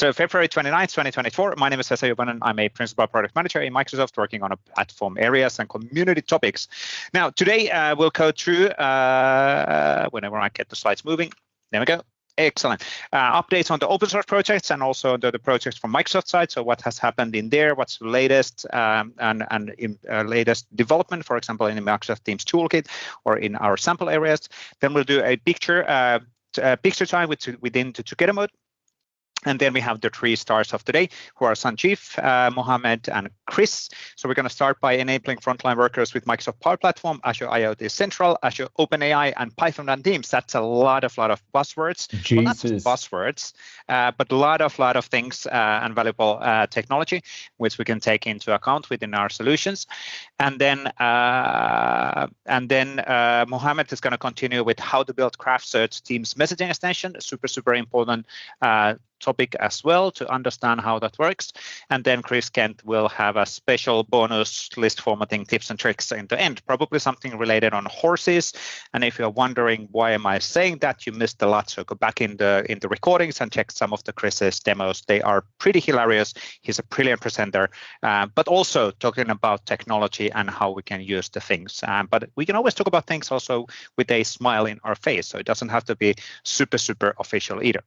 So February 29th, 2024, my name is Sanjiv and I'm a Principal Product Manager in Microsoft working on platform areas and community topics. Now, today we'll go through, whenever I get the slides moving, there we go. Excellent. Updates on the open source projects and also the projects from Microsoft side. So what has happened in there, what's the latest latest development, for example, in the Microsoft Teams toolkit or in our sample areas. Then we'll do a picture time within the Takeda mode. And then we have the 3 stars of today, who are Sanjiv, Mohammed, and Chris. So we're going to start by enabling frontline workers with Microsoft Power Platform, Azure IoT Central, Azure OpenAI, and Python and Teams. That's a lot of buzzwords. Jesus. Well, not just buzzwords, but a lot of things and valuable technology, which we can take into account within our solutions. And then Mohammed is going to continue with how to build Craft Search Teams messaging extension. Super important topic as well to understand how that works. And then Chris Kent will have a special bonus list formatting tips and tricks in the end, probably something related on horses. And if you're wondering why am I saying that, you missed a lot. So go back in the recordings and check some of the Chris's demos. They are pretty hilarious. He's a brilliant presenter, but also talking about technology and how we can use the things. But we can always talk about things also with a smile in our face. So it doesn't have to be super official either.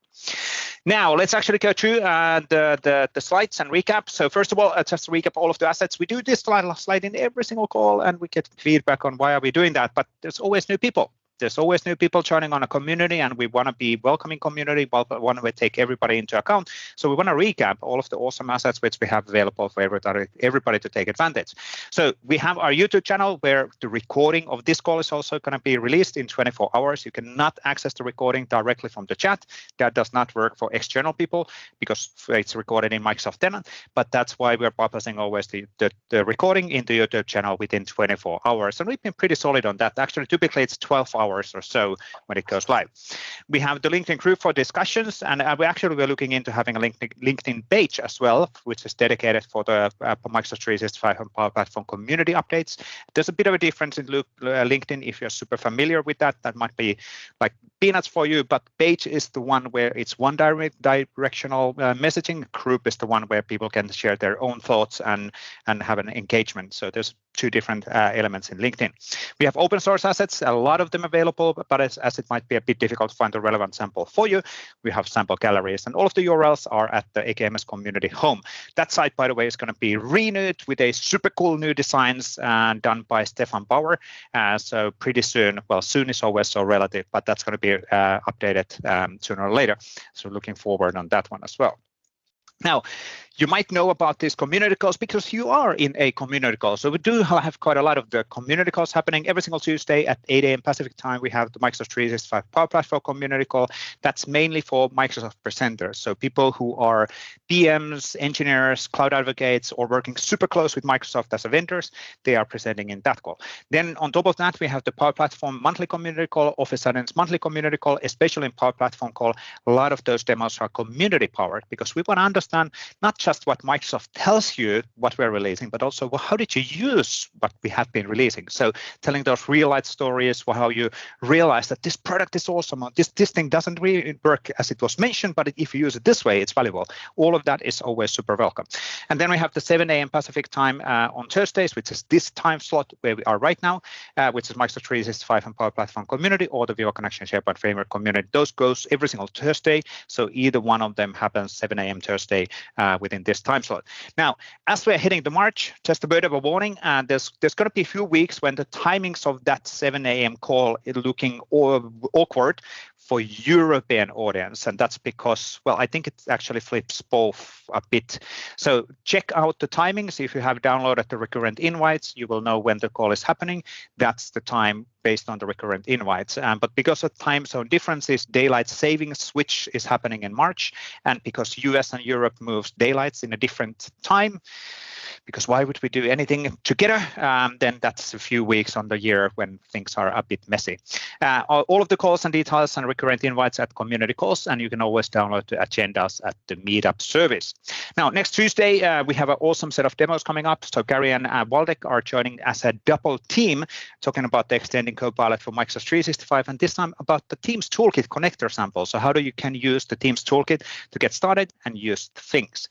Now, let's actually go through the slides and recap. So first of all, just to recap all of the assets. We do this slide in every single call, and we get feedback on why are we doing that. But there's always new people. There's always new people joining on a community, and we want to be welcoming community, but we want to take everybody into account. So we want to recap all of the awesome assets which we have available for everybody to take advantage. So we have our YouTube channel where the recording of this call is also going to be released in 24 hours. You cannot access the recording directly from the chat. That does not work for external people because it's recorded in Microsoft tenant, but that's why we're publishing always the recording in the YouTube channel within 24 hours. And we've been pretty solid on that. Actually, typically it's 12 hours or so when it goes live. We have the LinkedIn group for discussions, and we're looking into having a LinkedIn page as well, which is dedicated for the Microsoft 365 and Power Platform community updates. There's a bit of a difference in LinkedIn. If you're super familiar with that, that might be like peanuts for you, but page is the one where it's one directional messaging. Group is the one where people can share their own thoughts and have an engagement. So there's 2 different elements in LinkedIn. We have open source assets, a lot of them available, but as it might be a bit difficult to find a relevant sample for you, we have sample galleries, and all of the URLs are at the AKMS community home. That site, by the way, is going to be renewed with a super cool new designs done by Stefan Bauer. So pretty soon, well, soon is always so relative, but that's going to be updated sooner or later. So looking forward on that one as well. Now, you might know about these community calls because you are in a community call. So we do have quite a lot of the community calls happening every single Tuesday at 8 a.m. Pacific time. We have the Microsoft 365 Power Platform community call. That's mainly for Microsoft presenters. So people who are PMs, engineers, cloud advocates, or working super close with Microsoft as a vendors, they are presenting in that call. Then on top of that, we have the Power Platform monthly community call, Office Admins monthly community call, especially in Power Platform call. A lot of those demos are community powered because we want to understand not just what Microsoft tells you what we're releasing, but also how did you use what we have been releasing? So telling those real life stories, how you realize that this product is awesome, or this thing doesn't really work as it was mentioned, but if you use it this way, it's valuable. All of that is always super welcome. And then we have the 7 a.m. Pacific time on Thursdays, which is this time slot where we are right now, which is Microsoft 365 and Power Platform community or the Viva Connection SharePoint Framework community. Those goes every single Thursday. So either one of them happens 7 a.m. Thursday within this time slot. Now, as we're hitting the March, just a bit of a warning, there's going to be a few weeks when the timings of that 7 a.m. call is looking awkward for European audience, and that's because, well, I think it actually flips both a bit. So check out the timings. If you have downloaded the recurrent invites, you will know when the call is happening. That's the time based on the recurrent invites. But because of time zone differences, daylight savings switch is happening in March, and because US and Europe moves daylights in a different time, because why would we do anything together? Then that's a few weeks on the year when things are a bit messy. All of the calls and details and recurrent invites at community calls, and you can always download the agendas at the meetup service. Now, next Tuesday, we have an awesome set of demos coming up. So Gary and Waldek are joining as a double team, talking about the extending building Copilot for Microsoft 365, and this time about the Teams Toolkit connector sample. So how do you can use the Teams Toolkit to get started and use things.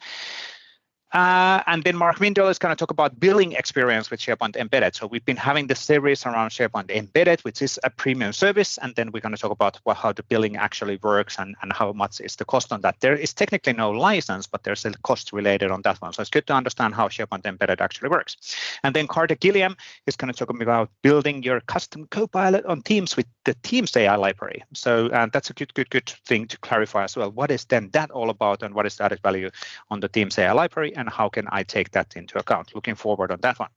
And then Mark Mindell is going to talk about building experience with SharePoint Embedded. So we've been having this series around SharePoint Embedded, which is a premium service. And then we're going to talk about how the billing actually works and how much is the cost on that. There is technically no license, but there's a cost related on that one. So it's good to understand how SharePoint Embedded actually works. And then Carter Gilliam is going to talk about building your custom Copilot on Teams with the Teams AI library. So that's a good thing to clarify as well. What is then that all about, and what is the added value on the Teams AI library, and how can I take that into account? Looking forward on that one.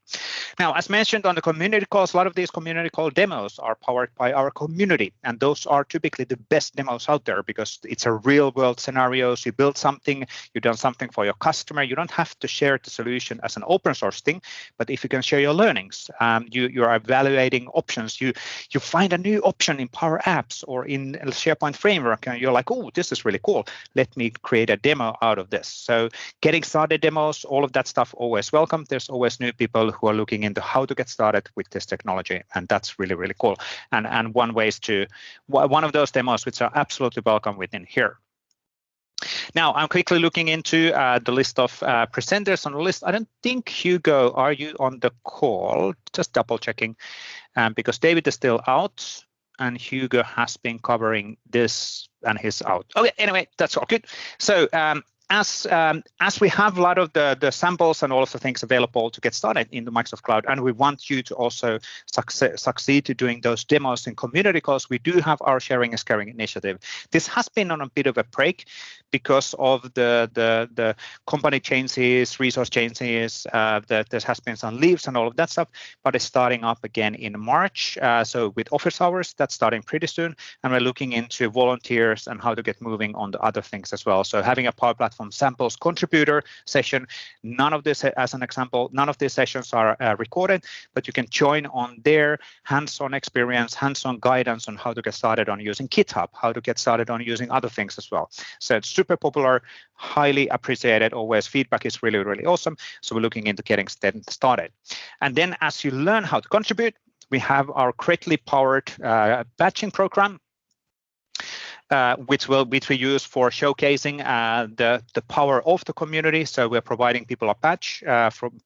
Now, as mentioned on the community calls, a lot of these community call demos are powered by our community, and those are typically the best demos out there because it's a real world scenarios. You build something, you've done something for your customer. You don't have to share the solution as an open source thing, but if you can share your learnings, you are evaluating options. You find a new option in Power Apps or in SharePoint Framework, and you're like, oh, this is really cool. Let me create a demo out of this. So getting started demos, all of that stuff always welcome. There's always new people who are looking into how to get started with this technology, and that's really, really cool. And one of those demos which are absolutely welcome within here. Now, I'm quickly looking into the list of presenters on the list. I don't think, Hugo, are you on the call? Just double checking, because David is still out and Hugo has been covering this and he's out. Okay, anyway, that's all good. So as we have a lot of the samples and all of the things available to get started in the Microsoft Cloud, and we want you to also succeed to doing those demos in community calls, we do have our Sharing is Caring initiative. This has been on a bit of a break because of the company changes, resource changes, there has been some leaves and all of that stuff, but it's starting up again in March. So with office hours, that's starting pretty soon, and we're looking into volunteers and how to get moving on the other things as well. So having a Power Platform samples contributor session, none of this, as an example, none of these sessions are recorded, but you can join on their hands-on experience, hands-on guidance on how to get started on using GitHub, how to get started on using other things as well. So it's super popular, highly appreciated. Always feedback is really, really awesome. So we're looking into getting started. And then as you learn how to contribute, we have our greatly powered batching program, which we use for showcasing the power of the community. So we're providing people a patch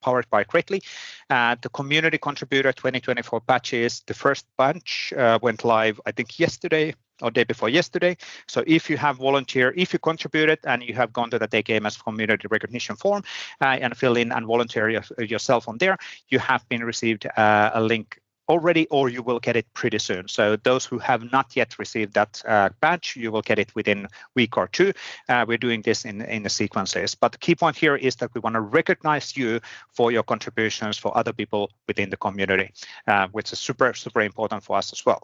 powered by Greatly. The community contributor 2024 patches, the first batch went live, I think, yesterday or day before yesterday. So if you have volunteered, if you contributed and you have gone to the AKMS community recognition form and fill in and volunteer yourself on there, you have been received a link already, or you will get it pretty soon. So those who have not yet received that badge, you will get it within a week or two. We're doing this in the sequences. But the key point here is that we want to recognize you for your contributions for other people within the community, which is super, super important for us as well.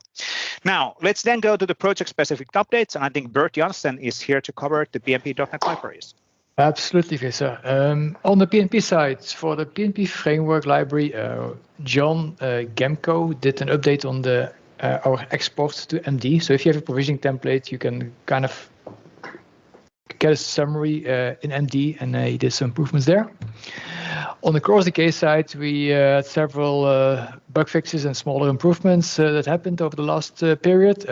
Now, let's then go to the project-specific updates. And I think Bert Janssen is here to cover the PnP.NET libraries. Absolutely, Visa. On the PnP side, for the PnP framework library, John Gemco did an update on our export to MD. So if you have a provisioning template, you can kind of get a summary in MD, and he did some improvements there. On the cross-decay side, we had several bug fixes and smaller improvements that happened over the last period.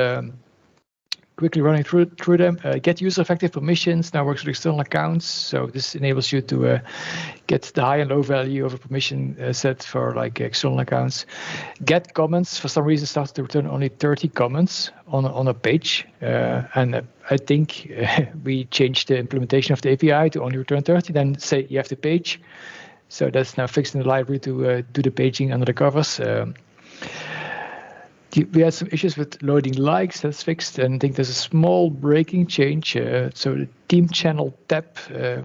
Quickly running through them. Get user effective permissions now works with external accounts. So this enables you to get the high and low value of a permission set for like external accounts. Get comments for some reason started to return only 30 comments on a page. And I think we changed the implementation of the API to only return 30, then say you have the page. So that's now fixed in the library to do the paging under the covers. We had some issues with loading likes, that's fixed, and I think there's a small breaking change. So the team channel tab,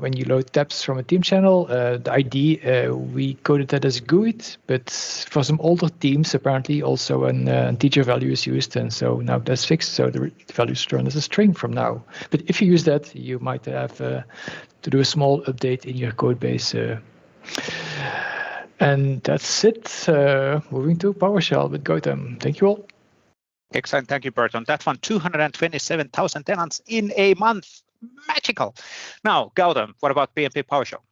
when you load tabs from a team channel, the ID, we coded that as GUID, but for some older teams, apparently also an integer value is used, and so now that's fixed, so the value is returned as a string from now. But if you use that, you might have to do a small update in your code base. And that's it. Moving to PowerShell with Gautam. Thank you all. Excellent. Thank you, Bert. On that one, 227,000 tenants in a month. Magical. Now, Gautam, what about PnP PowerShell?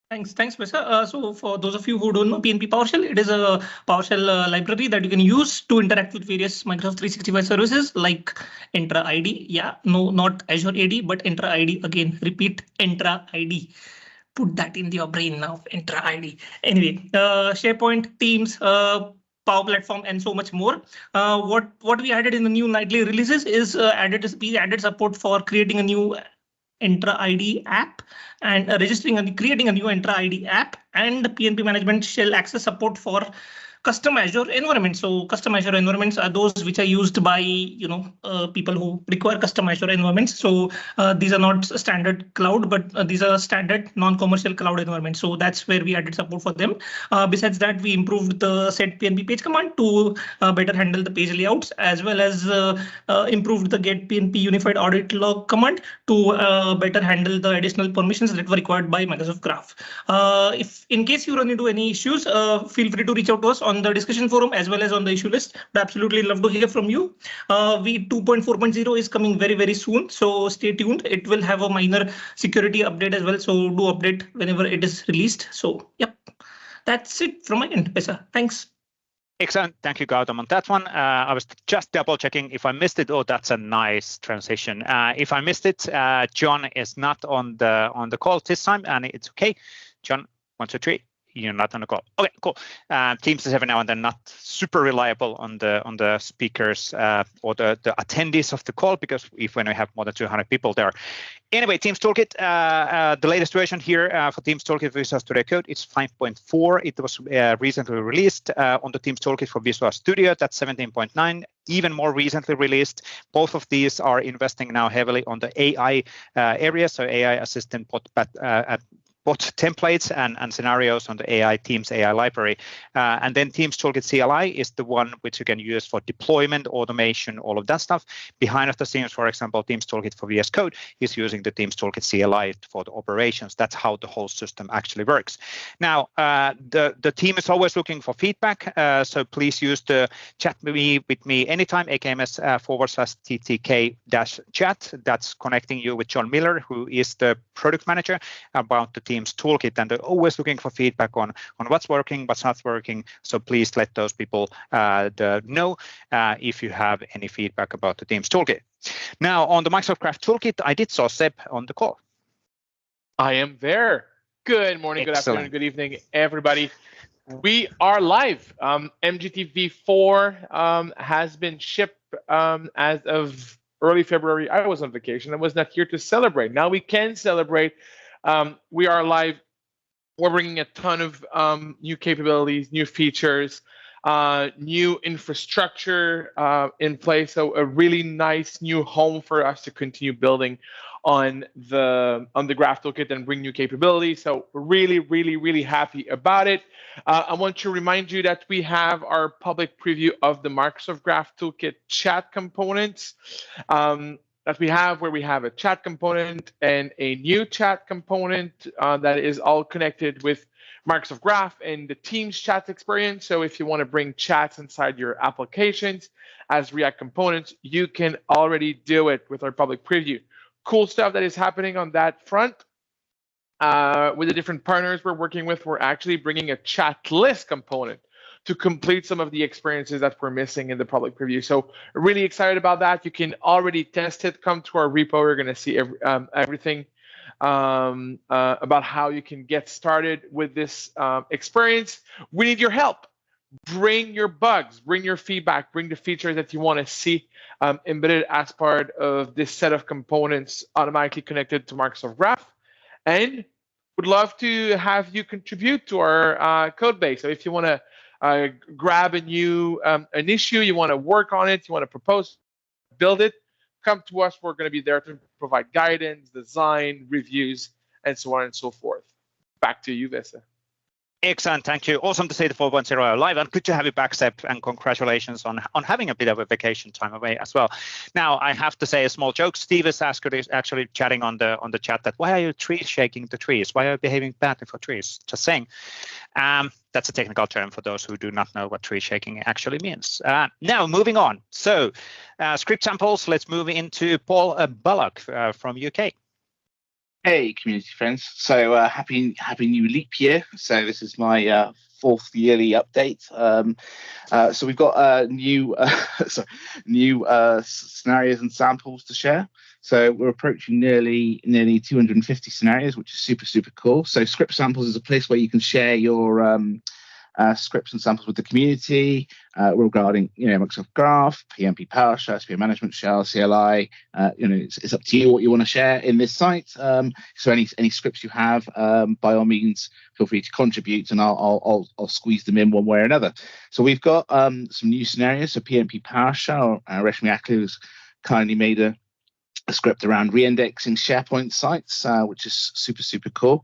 Thanks, Vesa. So for those of you who don't know PNP PowerShell, it is a PowerShell library that you can use to interact with various Microsoft 365 services like Entra ID. Yeah, no, not Azure AD, but Entra ID. Again, repeat Entra ID. Put that in your brain now, Entra ID. Anyway, SharePoint, Teams, Power Platform, and so much more. What we added in the new nightly releases is we added support for creating a new Entra ID app and registering and creating a new Entra ID app, and PNP management shell access support for custom Azure environments. So custom Azure environments are those which are used by people who require custom Azure environments. So these are not standard cloud, but these are standard non-commercial cloud environments. So that's where we added support for them. Besides that, we improved the set PNP page command to better handle the page layouts, as well as improved the get PNP unified audit log command to better handle the additional permissions that were required by Microsoft Graph. If in case you run into any issues, feel free to reach out to us on the discussion forum as well as on the issue list. Would absolutely love to hear from you. V 2.4.0 is coming very, very soon, so stay tuned. It will have a minor security update as well, so do update whenever it is released. So yep, that's it from my end. Pesa. Thanks. Excellent. Thank you, Gautam, on that one. I was just double checking if I missed it. Oh, that's a nice transition. If I missed it, John is not on the call this time, and it's okay. John, 1, 2, 3. You're not on the call. Okay, cool. Teams is every now and then not super reliable on the speakers or the attendees of the call, because when we have more than 200 people there. Anyway, Teams Toolkit, the latest version here for Teams Toolkit Visual Studio Code is 5.4. It was recently released on the Teams Toolkit for Visual Studio. That's 17.9. Even more recently released. Both of these are investing now heavily on the AI area, so AI assistant bot templates and scenarios on the AI Teams AI library. And then Teams Toolkit CLI is the one which you can use for deployment, automation, all of that stuff. Behind the scenes, for example, Teams Toolkit for VS Code is using the Teams Toolkit CLI for the operations. That's how the whole system actually works. Now, the team is always looking for feedback, so please use the chat with me anytime, AKMS/TTK-chat. That's connecting you with John Miller, who is the product manager about the Teams Toolkit, and they're always looking for feedback on what's working, what's not working. So please let those people know if you have any feedback about the Teams Toolkit. Now, on the Microsoft Graph Toolkit, I did saw Seb on the call. I am there. Good morning, Excellent. Good afternoon, good evening, everybody. We are live. MGT v4 has been shipped as of early February. I was on vacation. I was not here to celebrate. Now we can celebrate. We are live. We're bringing a ton of new capabilities, new features, new infrastructure in place. So a really nice new home for us to continue building on the Graph Toolkit and bring new capabilities. So really, really, really happy about it. I want to remind you that we have our public preview of the Microsoft Graph Toolkit chat components. That we have, where we have a chat component and a new chat component that is all connected with Microsoft Graph and the Teams chat experience. So if you want to bring chats inside your applications as React components, you can already do it with our public preview. Cool stuff that is happening on that front. With the different partners we're working with, we're actually bringing a chat list component to complete some of the experiences that we're missing in the public preview. So really excited about that. You can already test it. Come to our repo. You're going to see everything about how you can get started with this experience. We need your help. Bring your bugs, bring your feedback, bring the features that you want to see embedded as part of this set of components automatically connected to Microsoft Graph. And would love to have you contribute to our code base. So if you want to grab a new an issue, you want to work on it, you want to propose, build it, come to us. We're going to be there to provide guidance, design, reviews, and so on and so forth. Back to you, Vesa. Excellent, thank you. Awesome to see the 4.0 are live, and good to have you back, Seb, and congratulations on having a bit of a vacation time away as well. Now, I have to say a small joke. Steve is actually chatting on the chat that why are you shaking the trees? Why are you behaving badly for trees? Just saying. That's a technical term for those who do not know what tree shaking actually means. Now, moving on. So, script samples. Let's move into Paul Bullock from UK. Hey, community friends. So happy new leap year. So this is my fourth yearly update. So we've got new scenarios and samples to share. So we're approaching nearly 250 scenarios, which is super cool. So script samples is a place where you can share your scripts and samples with the community regarding, Microsoft Graph, PnP PowerShell, SPA Management Shell, CLI. It's up to you what you want to share in this site. So any scripts you have, by all means, feel free to contribute, and I'll squeeze them in one way or another. So we've got some new scenarios. So PnP PowerShell, Reshmi Aklu has kindly made a script around re-indexing SharePoint sites, which is super cool.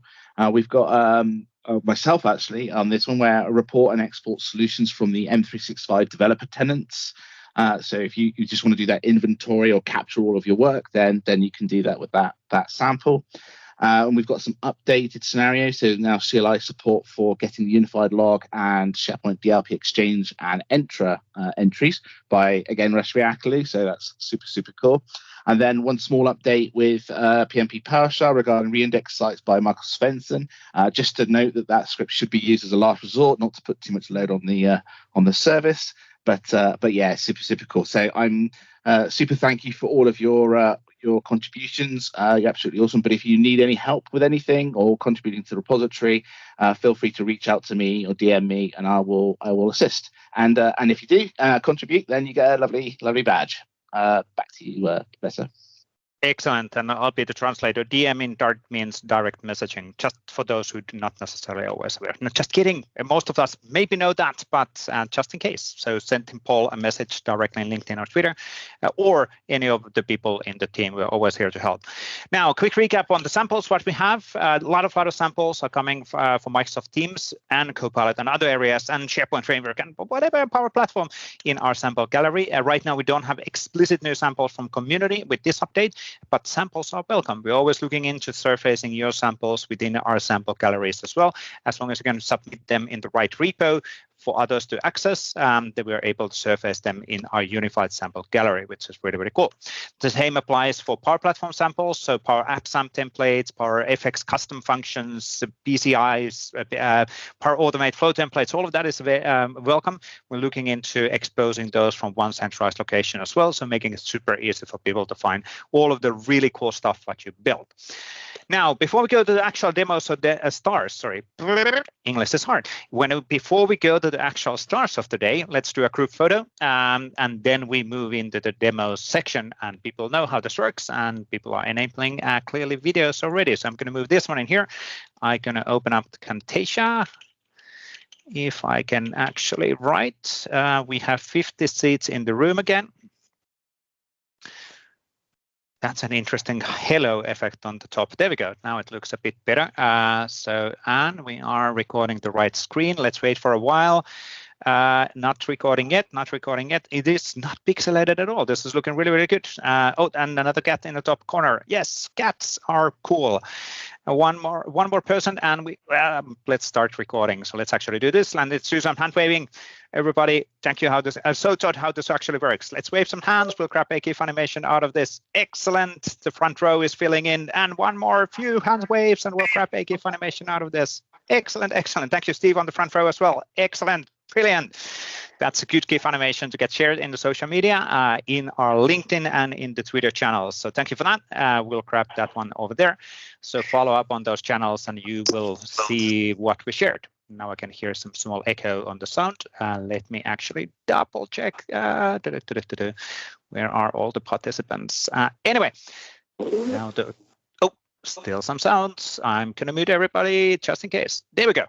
We've got myself actually on this one, where I report and export solutions from the M365 developer tenants. So if you just want to do that inventory or capture all of your work, then you can do that with that sample. And we've got some updated scenarios. So now CLI support for getting the unified log and SharePoint DLP Exchange and Entra entries by, again, Reshmi Aklu. So that's super cool. And then one small update with PnP PowerShell regarding reindex sites by Michael Svensson. Just to note that script should be used as a last resort, not to put too much load on the service. But yeah, super cool. So I'm super thank you for all of your contributions. You're absolutely awesome. But if you need any help with anything or contributing to the repository, feel free to reach out to me or DM me, and I will assist. And if you do contribute, then you get a lovely badge. Back to you, Professor. Excellent, and I'll be the translator. DM in Dart means direct messaging, just for those who do not necessarily always aware. No, just kidding. Most of us maybe know that, but just in case. So send Paul a message directly in LinkedIn or Twitter, or any of the people in the team. We're always here to help. Now, quick recap on the samples, what we have. A lot of samples are coming from Microsoft Teams and Copilot and other areas, and SharePoint Framework and whatever Power Platform in our sample gallery. Right now, we don't have explicit new samples from community with this update, but samples are welcome. We're always looking into surfacing your samples within our sample galleries as well, as long as you can submit them in the right repo for others to access, that we're able to surface them in our unified sample gallery, which is really cool. The same applies for Power Platform samples, so Power App SAM templates, Power FX custom functions, PCIs, Power Automate flow templates, all of that is welcome. We're looking into exposing those from one centralized location as well, so making it super easy for people to find all of the really cool stuff that you built. Now, before we go to the actual demos of the stars, sorry, English is hard. Before we go to the actual stars of the day, let's do a group photo, and then we move into the demo section, and people know how this works, and people are enabling clearly videos already. So I'm going to move this one in here. I'm going to open up Camtasia. If I can actually write, we have 50 seats in the room again. That's an interesting halo effect on the top. There we go. Now it looks a bit better. And we are recording the right screen. Let's wait for a while. Not recording yet. It is not pixelated at all. This is looking really good. Oh, and another cat in the top corner. Yes, cats are cool. One more person, and we let's start recording. So let's actually do this. And let's do some hand waving. Everybody, thank you. I'm so taught how this actually works. Let's wave some hands. We'll grab a GIF animation out of this. Excellent. The front row is filling in, and one more few hand waves, and we'll grab a GIF animation out of this. Excellent. Thank you, Steve, on the front row as well. Excellent. Brilliant. That's a good GIF animation to get shared in the social media, in our LinkedIn and in the Twitter channels. So thank you for that. We'll grab that one over there. So follow up on those channels and you will see what we shared. Now I can hear some small echo on the sound. Let me actually double check. Where are all the participants? Anyway, now still some sounds. I'm going to mute everybody just in case. There we go.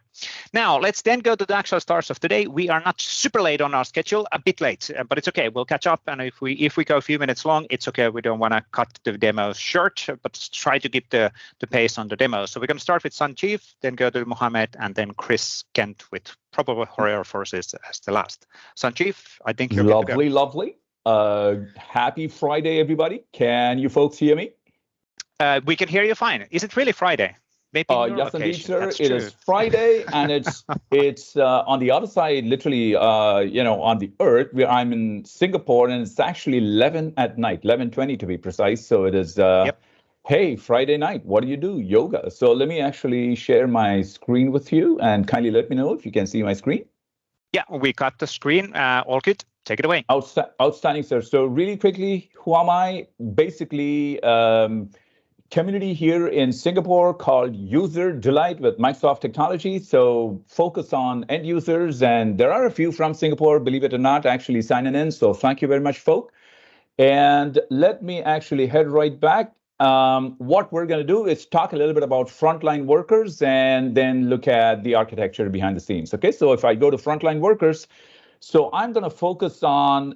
Now, let's then go to the actual stars of the day. We are not super late on our schedule, a bit late, but it's okay. We'll catch up. And if we go a few minutes long, it's okay. We don't want to cut the demo short, but try to keep the pace on the demo. So we're going to start with Sanjiv, then go to Mohammed, and then Chris Kent with Probable Horror Forces as the last. Sanjiv, I think you're lovely. Happy Friday, everybody. Can you folks hear me? We can hear you fine. Is it really Friday? Maybe yes, indeed, sir. It is Friday, and it's on the other side, literally, on the earth, where I'm in Singapore, and it's actually 11 at night, 11:20 to be precise. So it is hey, Friday night, what do you do? Yoga. So let me actually share my screen with you and kindly let me know if you can see my screen. Yeah, we got the screen. All good. Take it away. Outstanding, sir. So really quickly, who am I? Basically, community here in Singapore called User Delight with Microsoft Technology. So focus on end users, and there are a few from Singapore, believe it or not, actually signing in. So thank you very much, folk. And let me actually head right back. What we're going to do is talk a little bit about frontline workers and then look at the architecture behind the scenes. Okay, so if I go to frontline workers, so I'm going to focus on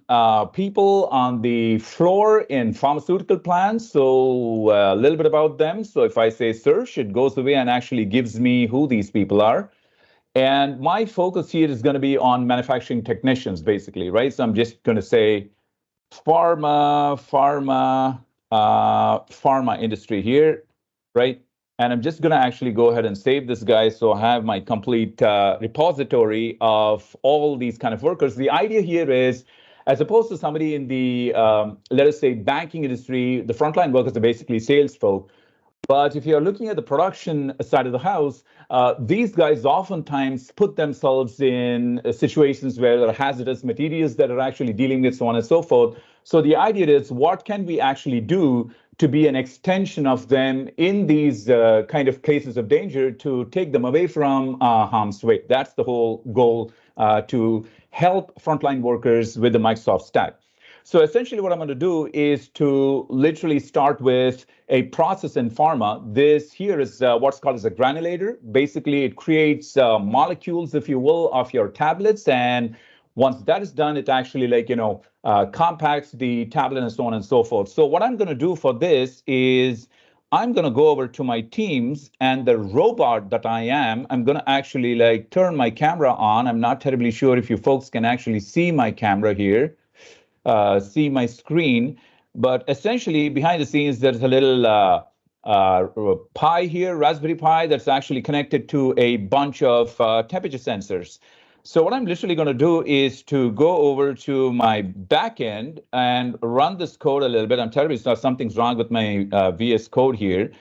people on the floor in pharmaceutical plants. So a little bit about them. So if I say search, it goes away and actually gives me who these people are. And my focus here is going to be on manufacturing technicians, basically, right? So I'm just going to say pharma industry here, right? And I'm just going to actually go ahead and save this guy. So I have my complete repository of all these kind of workers. The idea here is, as opposed to somebody in the, let us say, banking industry, the frontline workers are basically sales folk. But if you're looking at the production side of the house, these guys oftentimes put themselves in situations where there are hazardous materials that are actually dealing with, so on and so forth. So the idea is, what can we actually do to be an extension of them in these kind of cases of danger to take them away from harm's way? That's the whole goal, to help frontline workers with the Microsoft stack. So essentially what I'm going to do is to literally start with a process in pharma. This here is what's called as a granulator. Basically, it creates molecules, if you will, of your tablets. And once that is done, it actually compacts the tablet and so on and so forth. So what I'm going to do for this is I'm going to go over to my Teams, and the robot that I am, I'm going to actually turn my camera on. I'm not terribly sure if you folks can actually see my camera here. See my screen, but essentially behind the scenes, there's a little Pi here, Raspberry Pi, that's actually connected to a bunch of temperature sensors. So what I'm literally going to do is to go over to my backend and run this code a little bit. I'm terribly sorry, something's wrong with my VS Code here.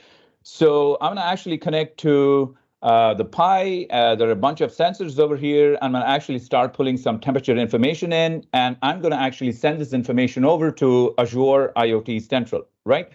So I'm going to actually connect to the Pi. There are a bunch of sensors over here. I'm going to actually start pulling some temperature information in, and I'm going to actually send this information over to Azure IoT Central, right?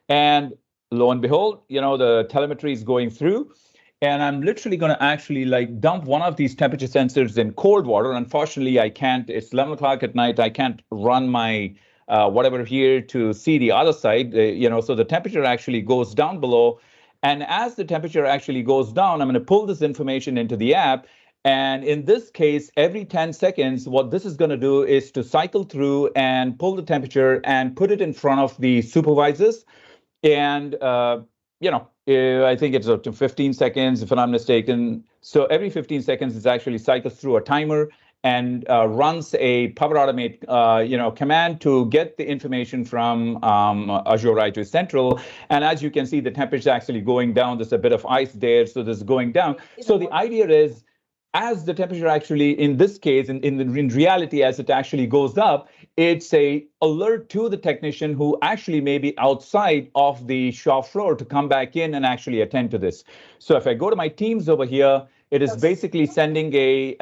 And lo and behold, the telemetry is going through, and I'm literally going to actually dump one of these temperature sensors in cold water. Unfortunately, I can't. It's 11 o'clock at night. I can't run my whatever here to see the other side, so the temperature actually goes down below. And as the temperature actually goes down, I'm going to pull this information into the app. And in this case, every 10 seconds, what this is going to do is to cycle through and pull the temperature and put it in front of the supervisors. And, I think it's up to 15 seconds, if I'm not mistaken. So every 15 seconds, it actually cycles through a timer and runs a Power Automate, command to get the information from Azure IoT Central. And as you can see, the temperature is actually going down. There's a bit of ice there, so this is going down. So the idea is, as the temperature actually, in this case, in reality, as it actually goes up, it's a alert to the technician who actually may be outside of the shop floor to come back in and actually attend to this. So if I go to my Teams over here, it is basically sending a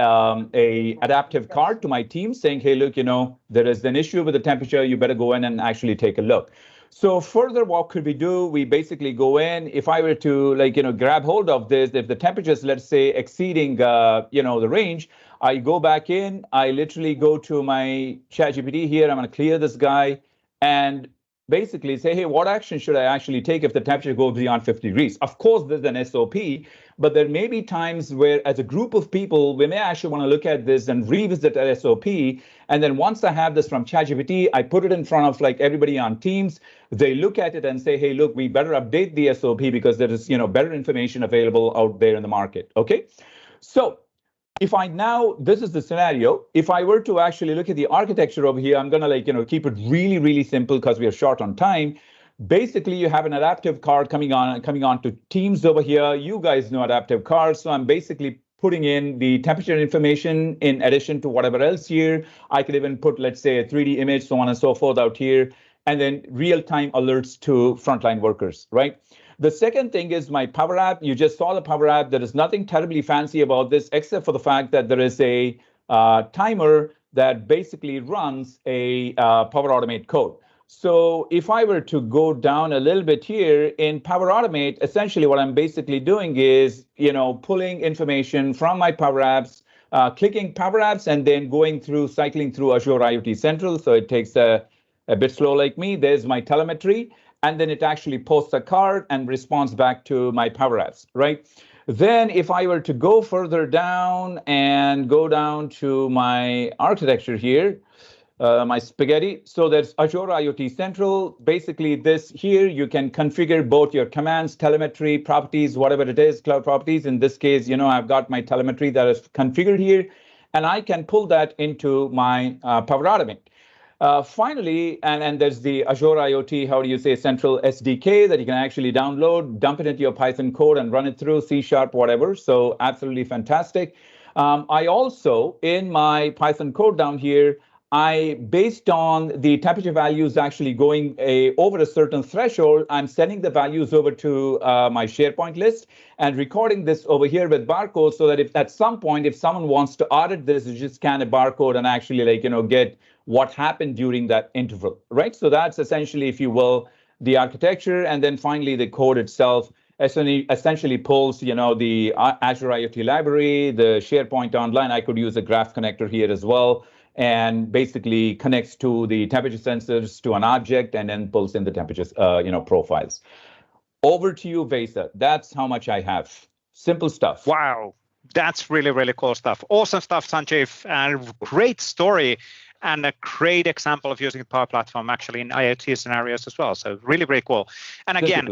adaptive card to my team saying, hey, look, there is an issue with the temperature. You better go in and actually take a look. So further, what could we do? We basically go in. If I were to grab hold of this, if the temperature is, let's say, exceeding the range, I go back in. I literally go to my ChatGPT here. I'm going to clear this guy and basically say, hey, what action should I actually take if the temperature goes beyond 50 degrees? Of course, there's an SOP, but there may be times where, as a group of people, we may actually want to look at this and revisit that SOP. And then once I have this from ChatGPT, I put it in front of everybody on Teams. They look at it and say, hey, look, we better update the SOP because there is better information available out there in the market. Okay, so if this is the scenario. If I were to actually look at the architecture over here, I'm gonna keep it really, really simple because we are short on time. Basically, you have an adaptive card coming on to Teams over here. You guys know adaptive cards, so I'm basically putting in the temperature information in addition to whatever else here. I could even put, let's say, a 3D image, so on and so forth out here. and then real-time alerts to frontline workers, right? The second thing is my Power App. You just saw the Power App. There is nothing terribly fancy about this, except for the fact that there is a timer that basically runs a Power Automate code. So if I were to go down a little bit here in Power Automate, essentially what I'm basically doing is, pulling information from my Power Apps, clicking Power Apps, and then cycling through Azure IoT Central. So it takes a bit slow like me. There's my telemetry, and then it actually posts a card and responds back to my Power Apps, right? Then if I were to go further down and go down to my architecture here, my spaghetti. So there's Azure IoT Central. Basically this here, you can configure both your commands, telemetry, properties, whatever it is, cloud properties. In this case, I've got my telemetry that is configured here, and I can pull that into my Power Automate. Finally, and there's the Azure IoT, Central SDK that you can actually download, dump it into your Python code and run it through C#, whatever. So absolutely fantastic. I also, in my Python code down here, based on the temperature values actually going over a certain threshold, I'm sending the values over to my SharePoint list and recording this over here with barcodes, so that if at some point, if someone wants to audit this, you just scan a barcode and actually get what happened during that interval, right? So that's essentially, if you will, the architecture. And then finally, the code itself essentially pulls, the Azure IoT library, the SharePoint Online. I could use a graph connector here as well, and basically connects to the temperature sensors to an object and then pulls in the temperatures, profiles. Over to you, Vesa. That's how much I have. Simple stuff. Wow, that's really, really cool stuff. Awesome stuff, Sanjiv, and great story, and a great example of using the Power Platform actually in IoT scenarios as well. So really, really cool. And again,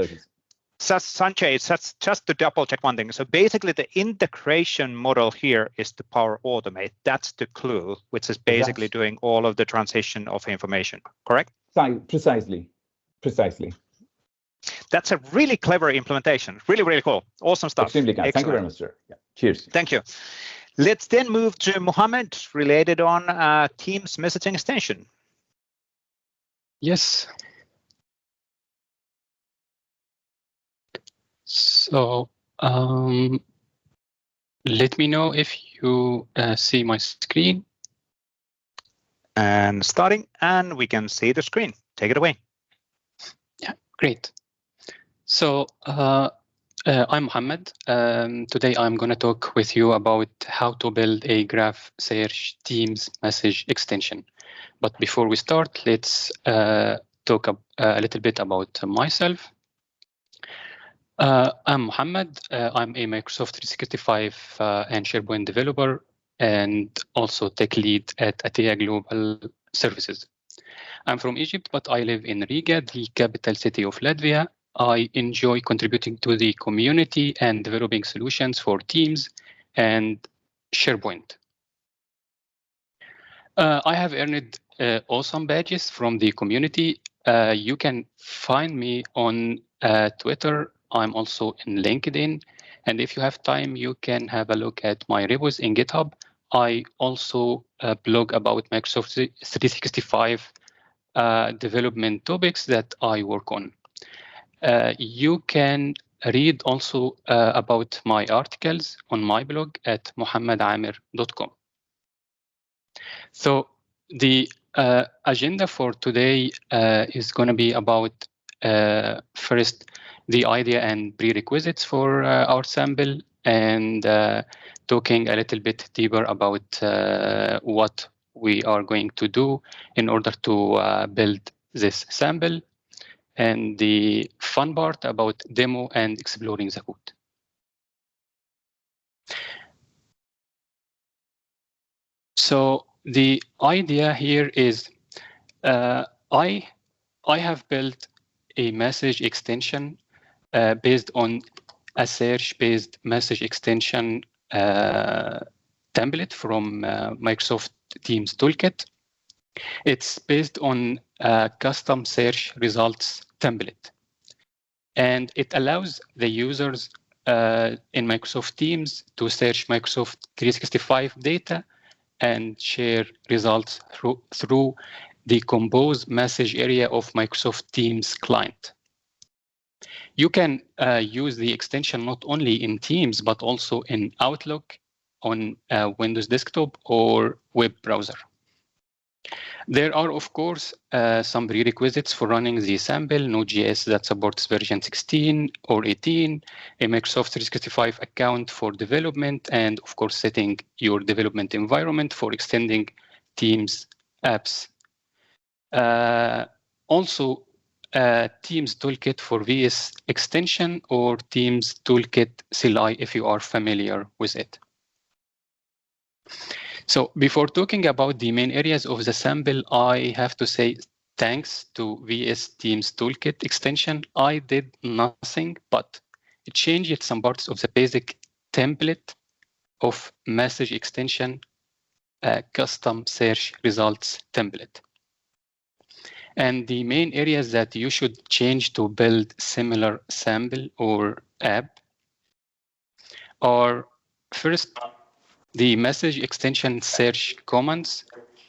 Sanjay, just to double check one thing. So basically the integration model here is the Power Automate. That's the clue, which is basically doing all of the transition of information, correct? Precisely. That's a really clever implementation. Really, really cool. Awesome stuff. Extremely kind. Thank you very much, sir. Yeah. Cheers. Thank you. Let's then move to Mohammed, related on Teams messaging extension. Yes. So let me know if you see my screen. And starting, and we can see the screen. Take it away. Yeah, great. So I'm Mohammed. Today I'm going to talk with you about how to build a graph search Teams message extension. But before we start, let's talk a little bit about myself. I'm Mohammed. I'm a Microsoft 365 and SharePoint developer, and also tech lead at Takeda Global Services. I'm from Egypt, but I live in Riga, the capital city of Latvia. I enjoy contributing to the community and developing solutions for Teams and SharePoint. I have earned awesome badges from the community. You can find me on Twitter. I'm also in LinkedIn. And if you have time, you can have a look at my repos in GitHub. I also blog about Microsoft 365 development topics that I work on. You can read also about my articles on my blog at mohammedamer.com. So the agenda for today is going to be about first the idea and prerequisites for our sample, and talking a little bit deeper about what we are going to do in order to build this sample, and the fun part about demo and exploring the code. So the idea here is I have built a message extension based on a search-based message extension template from Microsoft Teams Toolkit. It's based on a custom search results template, and it allows the users in Microsoft Teams to search Microsoft 365 data and share results through the compose message area of Microsoft Teams client. You can use the extension not only in Teams, but also in Outlook, on Windows desktop or web browser. There are, of course, some prerequisites for running the sample, Node.js that supports version 16 or 18, a Microsoft 365 account for development, and of course, setting your development environment for extending Teams apps. Also, Teams Toolkit for VS extension or Teams Toolkit CLI if you are familiar with it. So before talking about the main areas of the sample, I have to say thanks to VS Teams Toolkit extension. I did nothing but change some parts of the basic template of message extension custom search results template. And the main areas that you should change to build similar sample or app are first, the message extension search commands,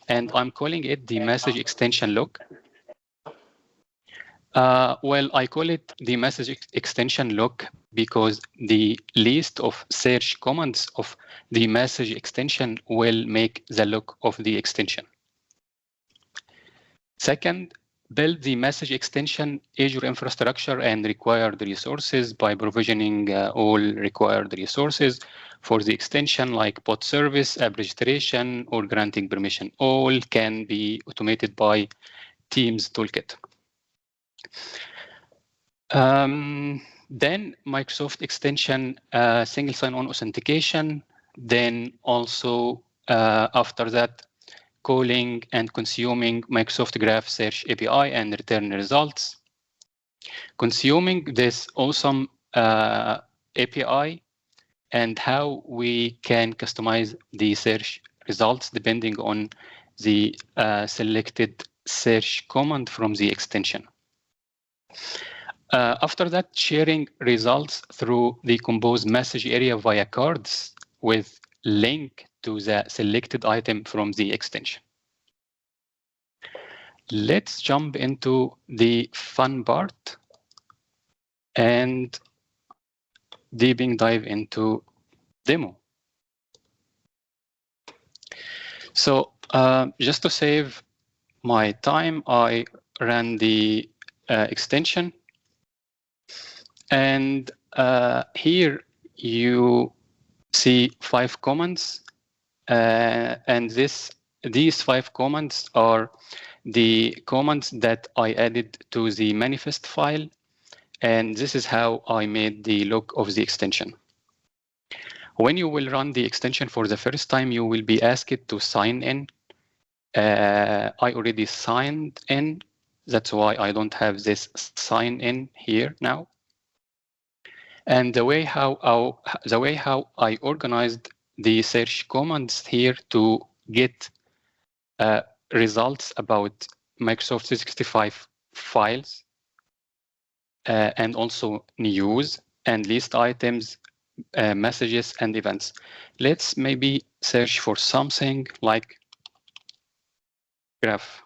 and I'm calling it the message extension look. Well, I call it the message extension look because the list of search commands of the message extension will make the look of the extension. Second, build the message extension Azure infrastructure and required resources by provisioning all required resources for the extension, like bot service, app registration, or granting permission. All can be automated by Teams Toolkit. Then Microsoft extension single sign-on authentication. Then also after that, calling and consuming Microsoft Graph Search API and return results. Consuming this awesome API and how we can customize the search results depending on the selected search command from the extension. After that, sharing results through the compose message area via cards with link to the selected item from the extension. Let's jump into the fun part and deeping dive into demo. So just to save my time, I ran the extension, and here you see 5 commands, and these 5 commands are the commands that I added to the manifest file, and this is how I made the look of the extension. When you will run the extension for the first time, you will be asked to sign in. I already signed in, that's why I don't have this sign in here now. And the way how I organized the search commands here to get results about Microsoft 365 files and also news and list items, messages and events. Let's maybe search for something like graph.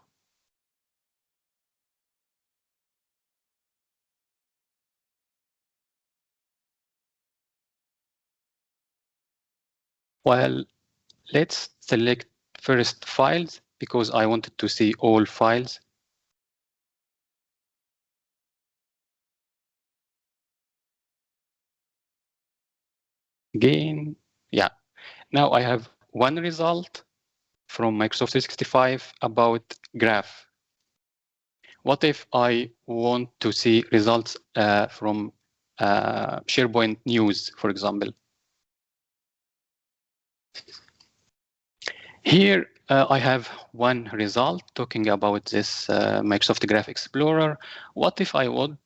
Well, let's select first files because I wanted to see all files. Again, yeah. Now I have one result from Microsoft 365 about graph. What if I want to see results from SharePoint News, for example? Here I have one result talking about this Microsoft Graph Explorer. What if I would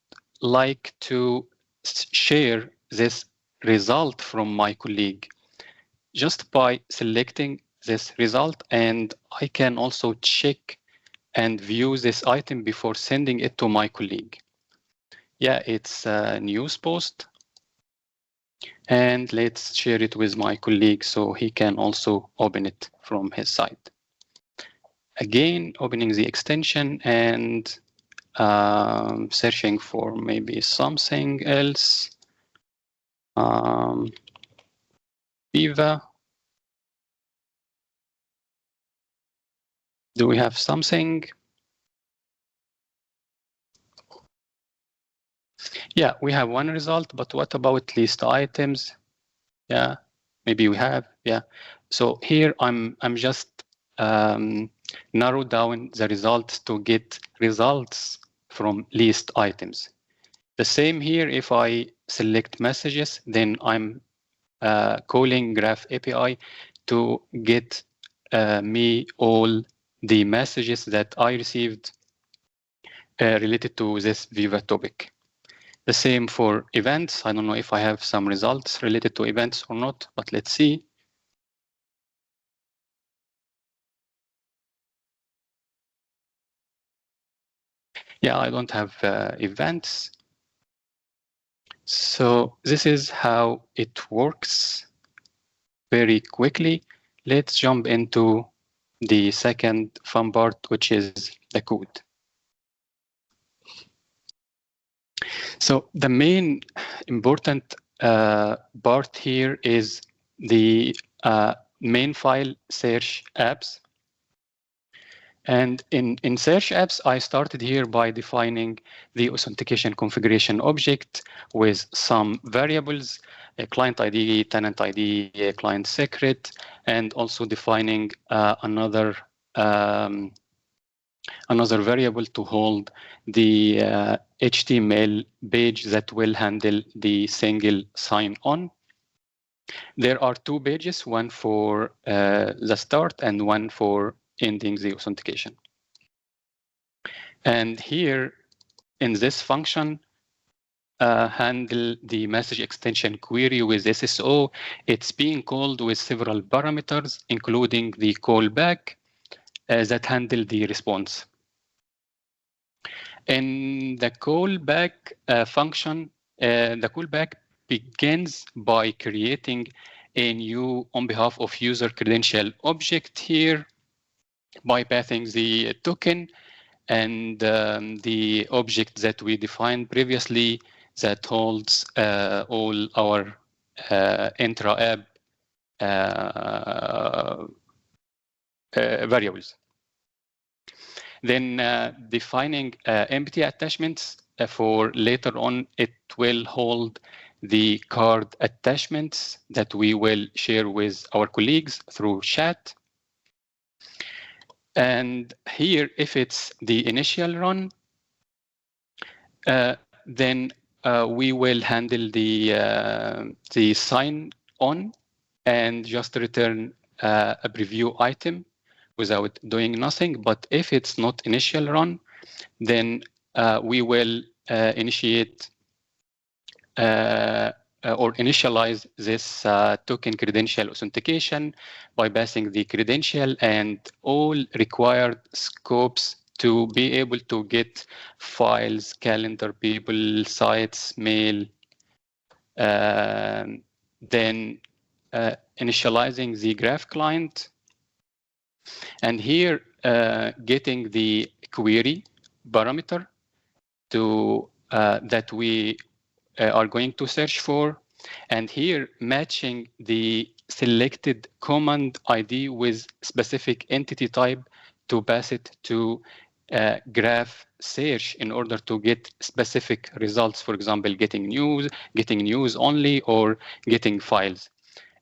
like to share this result from my colleague? Just by selecting this result, and I can also check and view this item before sending it to my colleague. Yeah, it's a news post. And let's share it with my colleague so he can also open it from his side. again, opening the extension and searching for maybe something else. Viva. Do we have something? Yeah, we have one result, but what about list items? Yeah, maybe we have. Yeah. So here I'm just narrow down the results to get results from list items. The same here, if I select messages, then I'm calling Graph API to get me all the messages that I received related to this Viva topic. The same for events. I don't know if I have some results related to events or not, but let's see. Yeah, I don't have events. So this is how it works very quickly. Let's jump into the second fun part, which is the code. So the main important part here is the main file search apps. And in search apps, I started here by defining the authentication configuration object with some variables, a client ID, tenant ID, a client secret, and also defining another variable to hold the HTML page that will handle the single sign-on. There are two pages, one for the start and one for ending the authentication. And here in this function, handle the message extension query with SSO. It's being called with several parameters, including the callback that handle the response. In the callback function, the callback begins by creating a new on behalf of user credential object here by passing the token and the object that we defined previously that holds all our intra-app variables. Then defining empty attachments for later on, it will hold the card attachments that we will share with our colleagues through chat. And here, if it's the initial run, then we will handle the sign on and just return a preview item without doing nothing. But if it's not initial run, then we will initiate or initialize this token credential authentication by passing the credential and all required scopes to be able to get files, calendar, people, sites, mail, then initializing the graph client. And here, getting the query parameter to that we are going to search for, and here matching the selected command ID with specific entity type to pass it to graph search in order to get specific results, for example, getting news only, or getting files.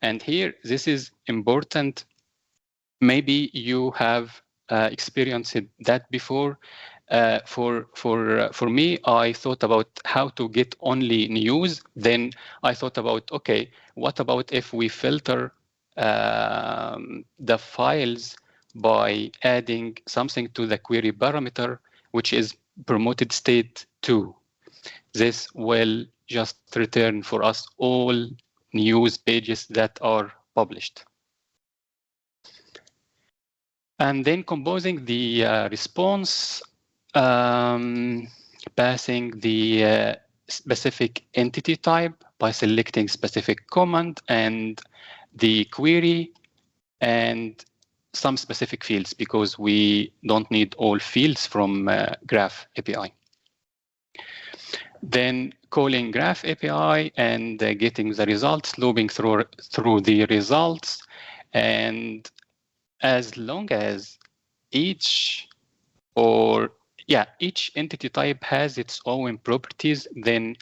And here, this is important. Maybe you have experienced that before. For me, I thought about how to get only news. Then I thought about, okay, what about if we filter the files by adding something to the query parameter, which is promoted state 2. This will just return for us all news pages that are published. And then composing the response, passing the specific entity type by selecting specific command and the query, and some specific fields because we don't need all fields from Graph API. Then calling Graph API and getting the results, looping through the results, and as long as each entity type has its own properties, then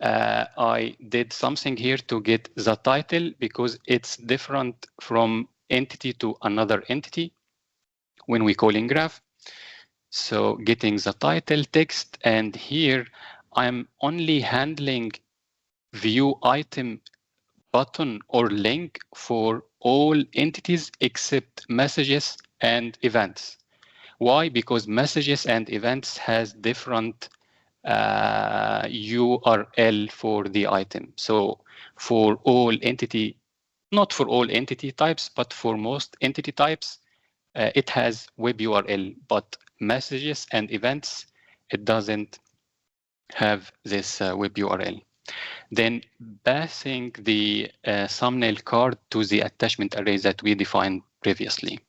I did something here to get the title because it's different from entity to another entity when we call in Graph. So getting the title text, and here I'm only handling view item button or link for all entities except messages and events. Why? Because messages and events has different URL for the item. So for all entity, not for all entity types, but for most entity types, it has web URL, but messages and events, it doesn't have this web URL. Then passing the thumbnail card to the attachment array that we defined previously.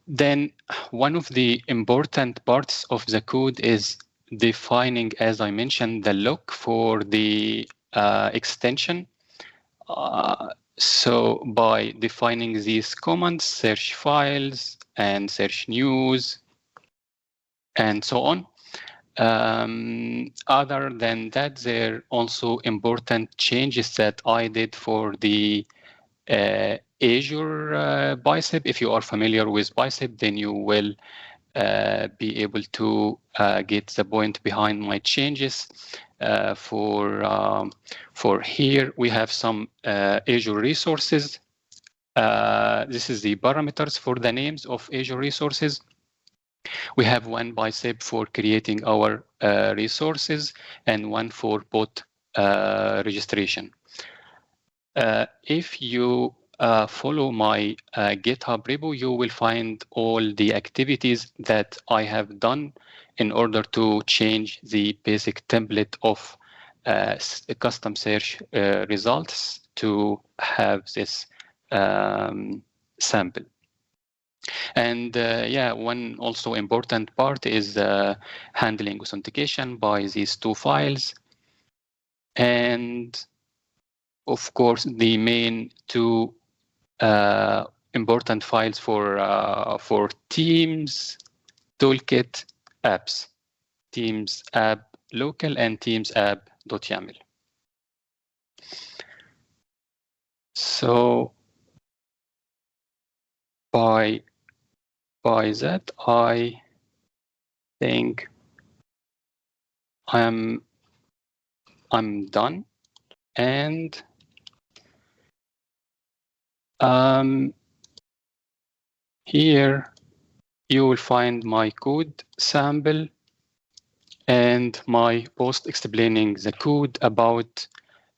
Then one of the important parts of the code is defining, as I mentioned, the look for the extension. So by defining these commands, search files and search news and so on. Other than that, there are also important changes that I did for the Azure Bicep. If you are familiar with Bicep, then you will be able to get the point behind my changes. For here, we have some Azure resources. This is the parameters for the names of Azure resources. We have one Bicep for creating our resources and one for bot registration. If you follow my GitHub repo, you will find all the activities that I have done in order to change the basic template of custom search results to have this sample. And one also important part is handling authentication by these two files. And of course, the main two important files for Teams Toolkit apps, Teams app local and Teams app.yaml. So by that, I think I'm done. And here you will find my code sample and my post explaining the code about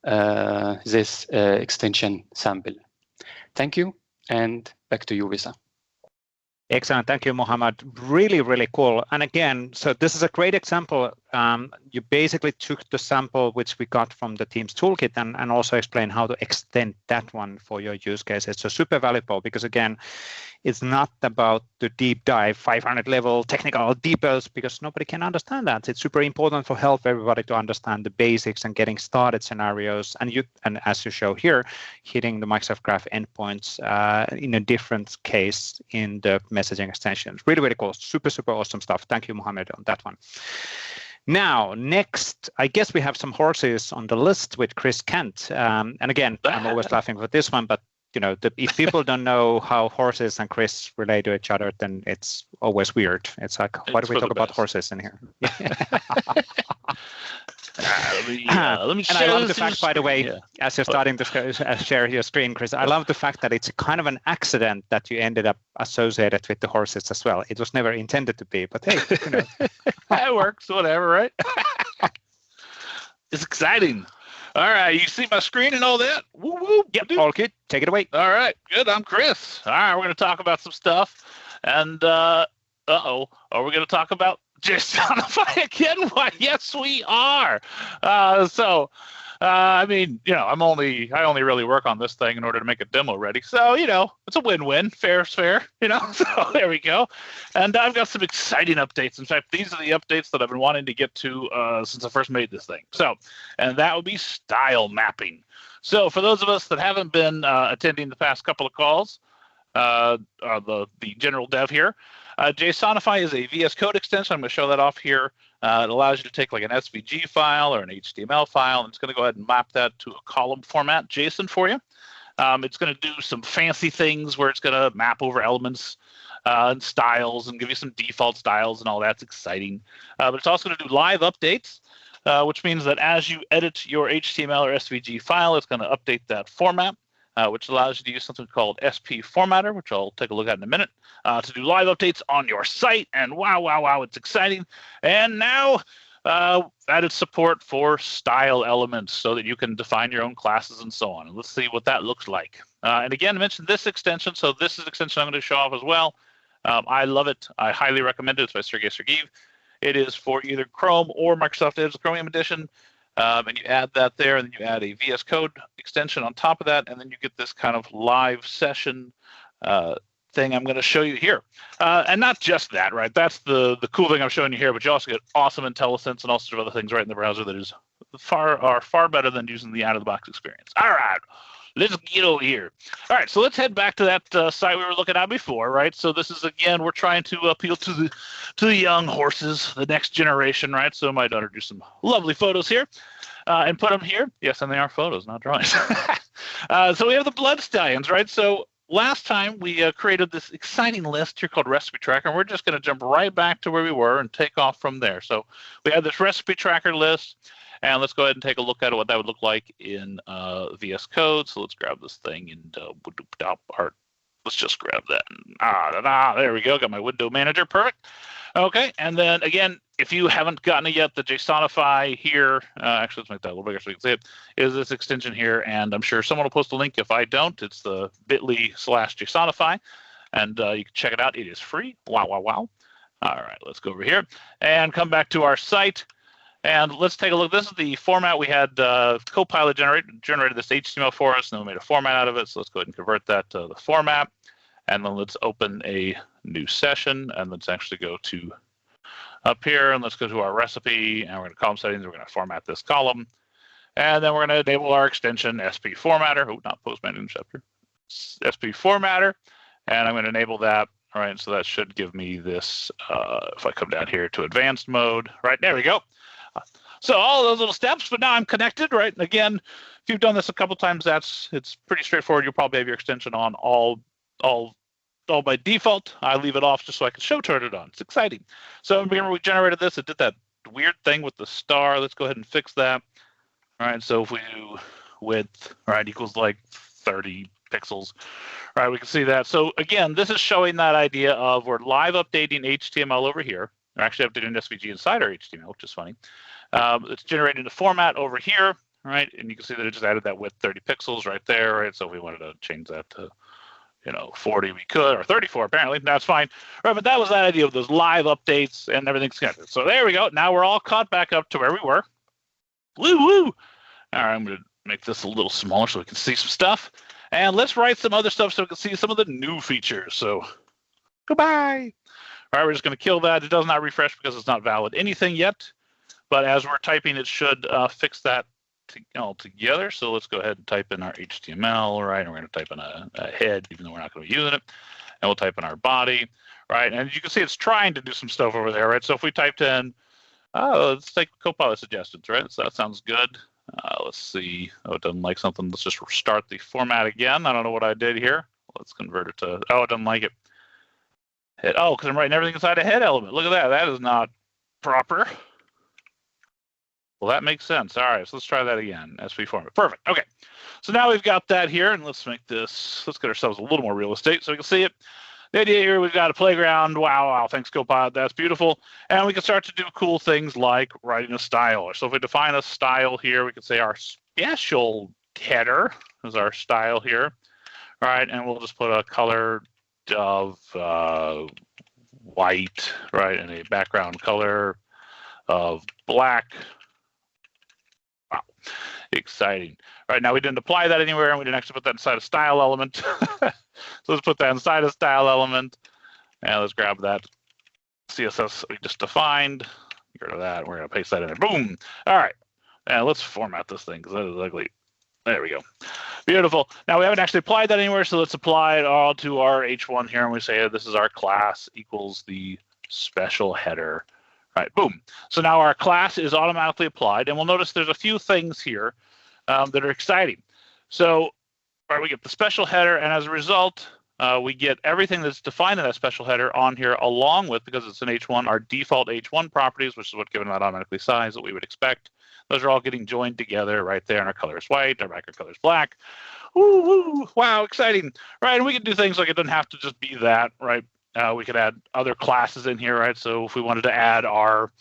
this extension sample. Thank you, and back to you, Visa. Excellent. Thank you, Mohammed. Really, really cool. And again, so this is a great example. You basically took the sample which we got from the Teams toolkit and also explain how to extend that one for your use cases. So super valuable because, again, it's not about the deep dive 500 level technical details because nobody can understand that. It's super important for help everybody to understand the basics and getting started scenarios. And as you show here, hitting the Microsoft Graph endpoints in a different case in the messaging extensions. Really, really cool. Super, super awesome stuff. Thank you, Mohammed, on that one. Now, next, I guess we have some horses on the list with Chris Kent. And again, I'm always laughing with this one, but if people don't know how horses and Chris relate to each other, then it's always weird. It's like, why do we talk about horses in here? Let me share. And I love the fact, by the way, as you're starting to share your screen, Chris, I love the fact that it's kind of an accident that you ended up associated with the horses as well. It was never intended to be, but hey, It works, whatever, right? It's exciting. All right, you see my screen and all that? Woo woo. Yep, all good. Take it away. All right, good. I'm Chris. All right, we're going to talk about some stuff. And are we going to talk about JSONify again? Why, yes, we are. So I mean, I only really work on this thing in order to make a demo ready. So, it's a win-win. Fair's fair, So there we go. And I've got some exciting updates. In fact, these are the updates that I've been wanting to get to since I first made this thing. So, and that would be style mapping. So for those of us that haven't been attending the past couple of calls, the general dev here, JSONify is a VS Code extension. I'm going to show that off here. It allows you to take like an SVG file or an HTML file, and it's going to go ahead and map that to a column format JSON for you. It's going to do some fancy things where it's going to map over elements and styles and give you some default styles and all that's exciting. But it's also going to do live updates, which means that as you edit your HTML or SVG file, it's going to update that format. Which allows you to use something called SP Formatter, which I'll take a look at in a minute, to do live updates on your site. And wow, it's exciting. And now added support for style elements so that you can define your own classes and so on. And let's see what that looks like. And again, I mentioned this extension. So this is an extension I'm going to show off as well. I love it. I highly recommend it. It's by Sergey Sergeev. It is for either Chrome or Microsoft Edge Chromium Edition. And you add that there, and then you add a VS Code extension on top of that, and then you get this kind of live session thing I'm going to show you here. And not just that, right? That's the cool thing I'm showing you here, but you also get awesome IntelliSense and all sorts of other things right in the browser that is far better than using the out-of-the-box experience. All right, let's get over here. All right, so let's head back to that site we were looking at before, right? So this is, again, we're trying to appeal to the young horses, the next generation, right? So my daughter drew some lovely photos here and put them here. Yes, and they are photos, not drawings. So we have the blood stallions, right? So last time we created this exciting list here called Recipe Tracker, and we're just going to jump right back to where we were and take off from there. So we have this Recipe Tracker list. And let's go ahead and take a look at what that would look like in VS Code. So let's grab this thing and let's just grab that. There we go. Got my window manager. Perfect. Okay. And then again, if you haven't gotten it yet, the JSONify here, actually, let's make that a little bigger so you can see it, is this extension here. And I'm sure someone will post a link. If I don't, it's the bit.ly/JSONify. And you can check it out. It is free. Wow. All right. Let's go over here and come back to our site. And let's take a look. This is the format we had. Copilot generated this HTML for us, and then we made a format out of it. So let's go ahead and convert that to the format. And then let's open a new session. And let's actually go to up here. And let's go to our recipe. And we're going to column settings. We're going to format this column. And then we're going to enable our extension SP Formatter. Oh, not Postman Interceptor. SP Formatter. And I'm going to enable that. All right. So that should give me this. If I come down here to advanced mode. Right. There we go. So all those little steps, but now I'm connected, right? And again, if you've done this a couple times, it's pretty straightforward. You'll probably have your extension on all by default. I leave it off just so I can turn it on. It's exciting. So remember we generated this. It did that weird thing with the star. Let's go ahead and fix that. All right. So if we do width, right, equals like 30 pixels, right? We can see that. So again, this is showing that idea of we're live updating HTML over here. We're actually updating SVG inside our HTML, which is funny. It's generating the format over here, right? And you can see that it just added that width 30 pixels right there, right? So if we wanted to change that to, 40, we could, or 34 apparently. That's fine. Right, but that was that idea of those live updates and everything's connected. So there we go. Now we're all caught back up to where we were. Woo! All right, I'm going to make this a little smaller so we can see some stuff. And let's write some other stuff so we can see some of the new features. So goodbye. All right, we're just going to kill that. It does not refresh because it's not valid anything yet. But as we're typing, it should fix that all together. So let's go ahead and type in our HTML, right? And we're going to type in a head, even though we're not going to be using it. And we'll type in our body, right? And you can see it's trying to do some stuff over there, right? So if we typed in, let's take Copilot suggestions, right? So that sounds good. Let's see. Oh, it doesn't like something. Let's just restart the format again. I don't know what I did here. Let's convert it to, it doesn't like it. Head. Oh, because I'm writing everything inside a head element. Look at that. That is not proper. Well, that makes sense. All right, so let's try that again. SP format. Perfect. Okay. So now we've got that here, and let's get ourselves a little more real estate so we can see it. The idea here, we've got a playground. Wow. Thanks, Copilot. That's beautiful. And we can start to do cool things like writing a style. So if we define a style here, we can say our special header is our style here. All right, and we'll just put a color of white, right, and a background color of black. Wow. Exciting. All right, now we didn't apply that anywhere, and we didn't actually put that inside a style element. So let's put that inside a style element, and let's grab that CSS we just defined. Get rid of that. We're going to paste that in there. Boom. All right. And let's format this thing because that is ugly. There we go. Beautiful. Now we haven't actually applied that anywhere, so let's apply it all to our H1 here, and we say this is our class equals the special header. All right, boom. So now our class is automatically applied, and we'll notice there's a few things here that are exciting. So we get the special header, and as a result, we get everything that's defined in that special header on here, along with, because it's an H1, our default H1 properties, which is what given that automatically size that we would expect. Those are all getting joined together right there, and our color is white, our background color is black. Woo, woo, wow, exciting. Right, and we can do things like it doesn't have to just be that, right? We could add other classes in here, right? So if we wanted to add our,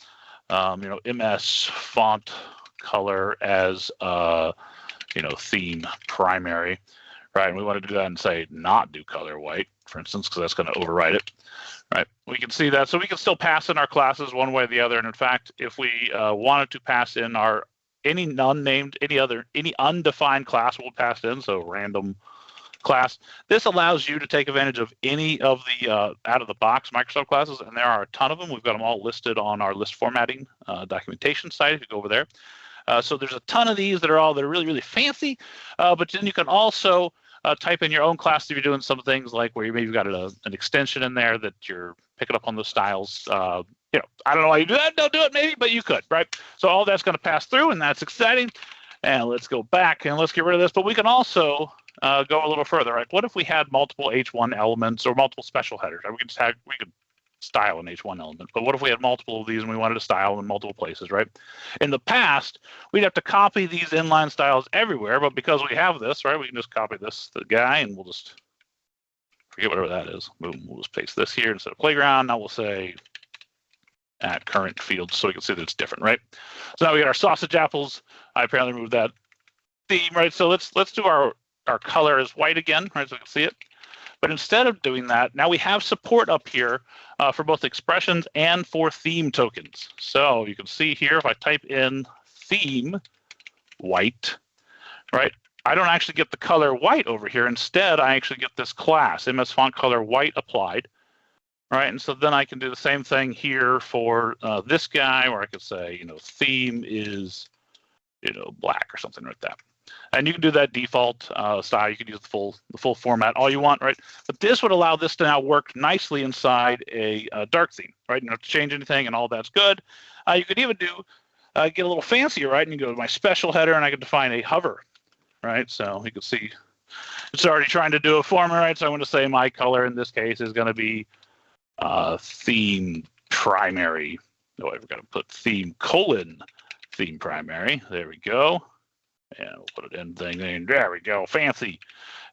MS font color as, theme primary, right? And we want to do that and say not do color white, for instance, because that's going to override it, right? We can see that. So we can still pass in our classes one way or the other. And in fact, if we wanted to pass in any undefined class, we'll pass in, so random class. This allows you to take advantage of any of the out of the box Microsoft classes, and there are a ton of them. We've got them all listed on our list formatting documentation site if you go over there. So there's a ton of these that are really, really fancy, but then you can also type in your own class if you're doing some things like where you maybe got an extension in there that you're picking up on those styles. I don't know why you do that. Don't do it maybe, but you could, right? So all that's going to pass through, and that's exciting. And let's go back and let's get rid of this. But we can also go a little further, right? What if we had multiple H1 elements or multiple special headers? Right? We could style an H1 element, but what if we had multiple of these and we wanted to style in multiple places, right? In the past, we'd have to copy these inline styles everywhere, but because we have this, right, we can just copy the guy, and we'll just forget whatever that is. Boom, we'll just paste this here instead of playground. Now we'll say at current field, so we can see that it's different, right? So now we got our sausage apples. I apparently removed that theme, right? So let's do our color is white again, right, so we can see it. But instead of doing that, now we have support up here for both expressions and for theme tokens. So you can see here, if I type in theme white, right, I don't actually get the color white over here. Instead, I actually get this class, MS Font Color White applied, right? And so then I can do the same thing here for this guy, where I could say, theme is, black or something like that. And you can do that default style. You can use the full format, all you want, right? But this would allow this to now work nicely inside a dark theme, right? You don't have to change anything, and all that's good. You could even get a little fancier, right? And you go to my special header, and I can define a hover, right? So you can see it's already trying to do it for me, right? So I'm going to say my color in this case is going to be theme primary. No, I've got to put theme primary. There we go. And we'll put it in thing. There we go. Fancy.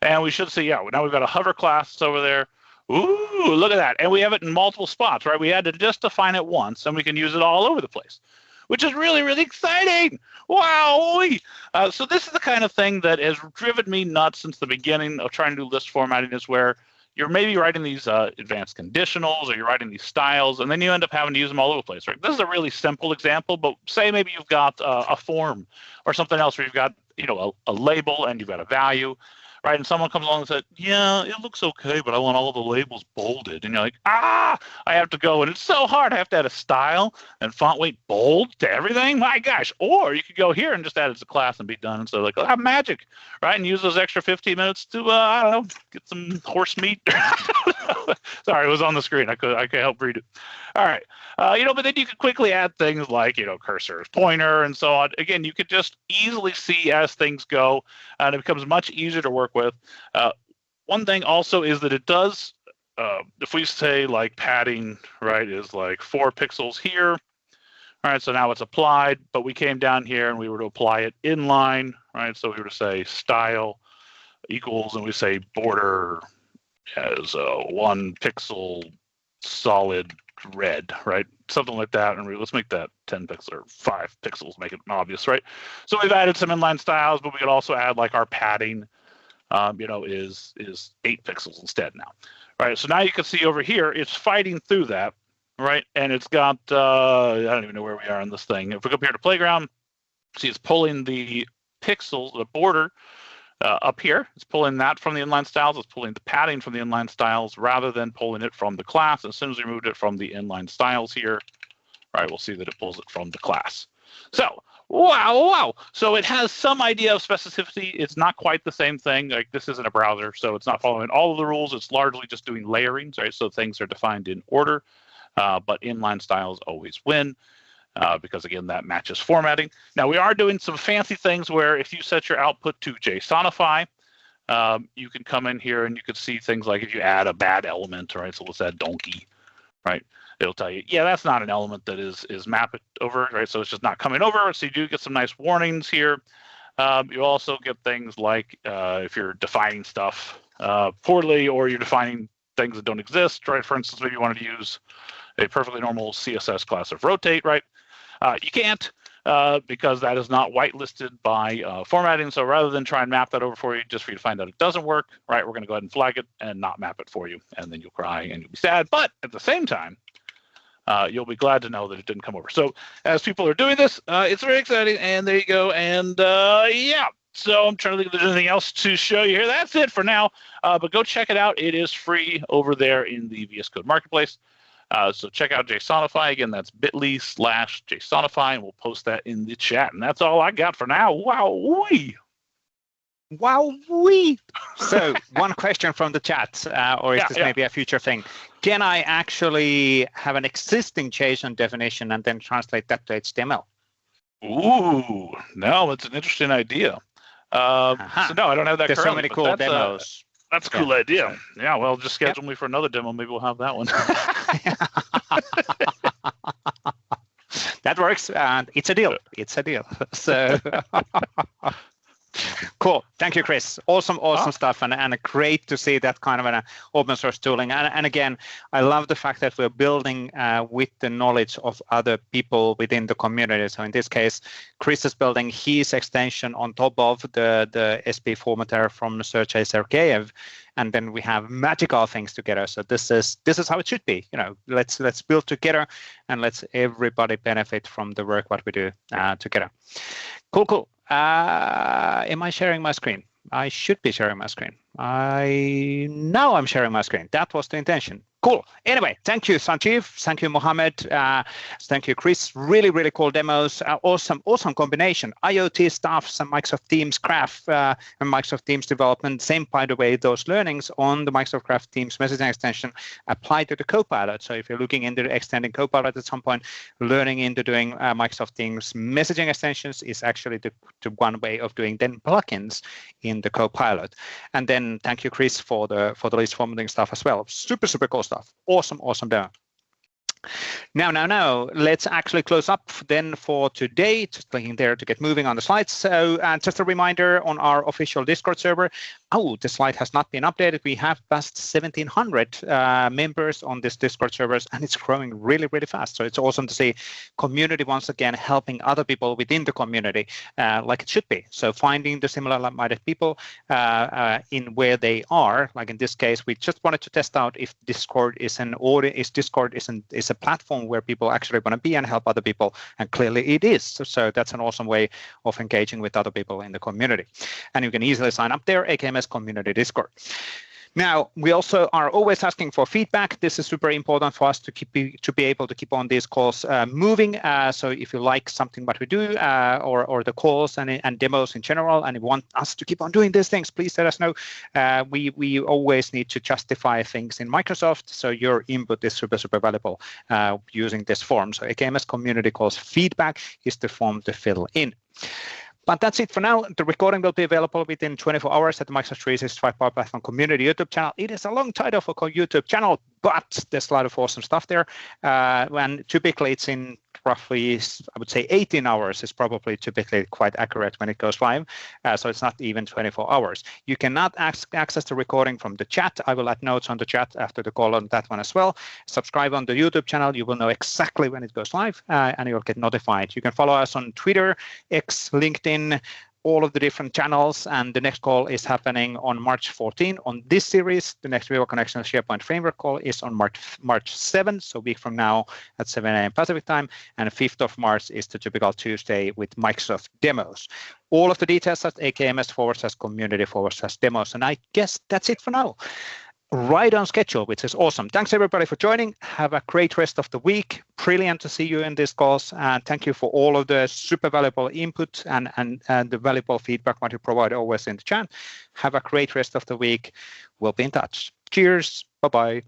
And we should see, now we've got a hover class over there. Ooh, look at that. And we have it in multiple spots, right? We had to just define it once, and we can use it all over the place, which is really, really exciting. Wow. So this is the kind of thing that has driven me nuts since the beginning of trying to do list formatting, is where you're maybe writing these advanced conditionals, or you're writing these styles, and then you end up having to use them all over the place, right? This is a really simple example, but say maybe you've got a form or something else where you've got, a label and you've got a value, right? And someone comes along and says, yeah, it looks okay, but I want all the labels bolded. And you're like, I have to go, and it's so hard. I have to add a style and font weight bold to everything. My gosh. Or you could go here and just add it as a class and be done. And so like, magic, right? And use those extra 15 minutes to, get some horse meat. Sorry, it was on the screen. I can't help read it. All right. But then you could quickly add things like, cursor, pointer, and so on. Again, you could just easily see as things go, and it becomes much easier to work with. One thing also is that it does, if we say like padding, right, is like 4 pixels here. All right, so now it's applied, but we came down here and we were to apply it inline, right? So we were to say style equals, and we say border as 1 pixel solid red, right? Something like that. And let's make that 10 pixels or 5 pixels, make it obvious, right? So we've added some inline styles, but we could also add like our padding, is 8 pixels instead now, right? So now you can see over here, it's fighting through that, right? And it's got, I don't even know where we are on this thing. If we go up here to playground, see it's pulling the pixel, the border up here. It's pulling that from the inline styles. It's pulling the padding from the inline styles rather than pulling it from the class. As soon as we moved it from the inline styles here, right, we'll see that it pulls it from the class. So, wow. So it has some idea of specificity. It's not quite the same thing. Like, this isn't a browser, so it's not following all of the rules. It's largely just doing layerings, right? So things are defined in order, but inline styles always win. Because again, that matches formatting. Now we are doing some fancy things where if you set your output to JSONify, you can come in here and you can see things like if you add a bad element, right? So let's add donkey, right? It'll tell you, yeah, that's not an element that is mapped over, right? So it's just not coming over. So you do get some nice warnings here. You also get things like if you're defining stuff poorly or you're defining things that don't exist, right? For instance, maybe you wanted to use a perfectly normal CSS class of rotate, right? You can't because that is not whitelisted by formatting. So rather than try and map that over for you, just for you to find out it doesn't work, right? We're going to go ahead and flag it and not map it for you. And then you'll cry and you'll be sad. But at the same time, you'll be glad to know that it didn't come over. So as people are doing this, it's very exciting. And there you go. And yeah, so I'm trying to think if there's anything else to show you here. That's it for now. But go check it out. It is free over there in the VS Code Marketplace. So check out JSONify. Again, that's bit.ly/JSONify, and we'll post that in the chat. And that's all I got for now. Wow-wee. Wow-wee. So one question from the chat, or is this maybe a future thing? Can I actually have an existing JSON definition and then translate that to HTML? Ooh, no, it's an interesting idea. So no, I don't have that. There's so many cool demos. That's a cool idea. Yeah, well, just schedule me for another demo. Maybe we'll have that one. That works, and it's a deal. It's a deal. So cool. Thank you, Chris. Awesome stuff, and great to see that kind of an open source tooling. And again, I love the fact that we're building with the knowledge of other people within the community. So in this case, Chris is building his extension on top of the SP formatter from Search Archive, and then we have magical things together. So this is how it should be. You know, let's build together, and let's everybody benefit from the work what we do together. Cool. Am I sharing my screen? I should be sharing my screen. Now I'm sharing my screen. That was the intention. Cool. Anyway, thank you, Sanjiv. Thank you, Mohammed. Thank you, Chris. Really, really cool demos. Awesome combination. IoT stuff, some Microsoft Teams Graph and Microsoft Teams development. Same, by the way, those learnings on the Microsoft Graph Teams messaging extension apply to the Copilot. So if you're looking into extending Copilot at some point, learning into doing Microsoft Teams messaging extensions is actually the one way of doing then plugins in the Copilot. And then thank you, Chris, for the list formatting stuff as well. Super cool stuff. Awesome demo. Now, let's actually close up then for today. Just clicking there to get moving on the slides. So just a reminder on our official Discord server. Oh, the slide has not been updated. We have past 1,700 members on this Discord servers, and it's growing really, really fast. So it's awesome to see community once again helping other people within the community like it should be. So finding the similar-minded people in where they are. Like in this case, we just wanted to test out if Discord is a platform where people actually want to be and help other people, and clearly it is. So that's an awesome way of engaging with other people in the community. And you can easily sign up there, AKMS Community Discord. Now, we also are always asking for feedback. This is super important for us to be able to keep on these calls moving. So if you like something what we do or the calls and demos in general, and you want us to keep on doing these things, please let us know. We always need to justify things in Microsoft, so your input is super valuable using this form. So AKMS Community Calls feedback is the form to fill in. But that's it for now. The recording will be available within 24 hours at the Microsoft 365 Power Platform Community YouTube channel. It is a long title for a YouTube channel, but there's a lot of awesome stuff there. And typically it's in roughly, I would say 18 hours is probably typically quite accurate when it goes live. So it's not even 24 hours. You cannot access the recording from the chat. I will add notes on the chat after the call on that one as well. Subscribe on the YouTube channel. You will know exactly when it goes live and you'll get notified. You can follow us on Twitter, X, LinkedIn, all of the different channels, and the next call is happening on March 14 on this series. The next Viva Connection SharePoint Framework call is on March 7, so a week from now at 7 a.m. Pacific time, and 5th of March is the typical Tuesday with Microsoft demos. All of the details at akms/community/demos, and I guess that's it for now. Right on schedule, which is awesome. Thanks everybody for joining. Have a great rest of the week. Brilliant to see you in these calls, and thank you for all of the super valuable input and the valuable feedback what you provide always in the chat. Have a great rest of the week. We'll be in touch. Cheers. Bye-bye.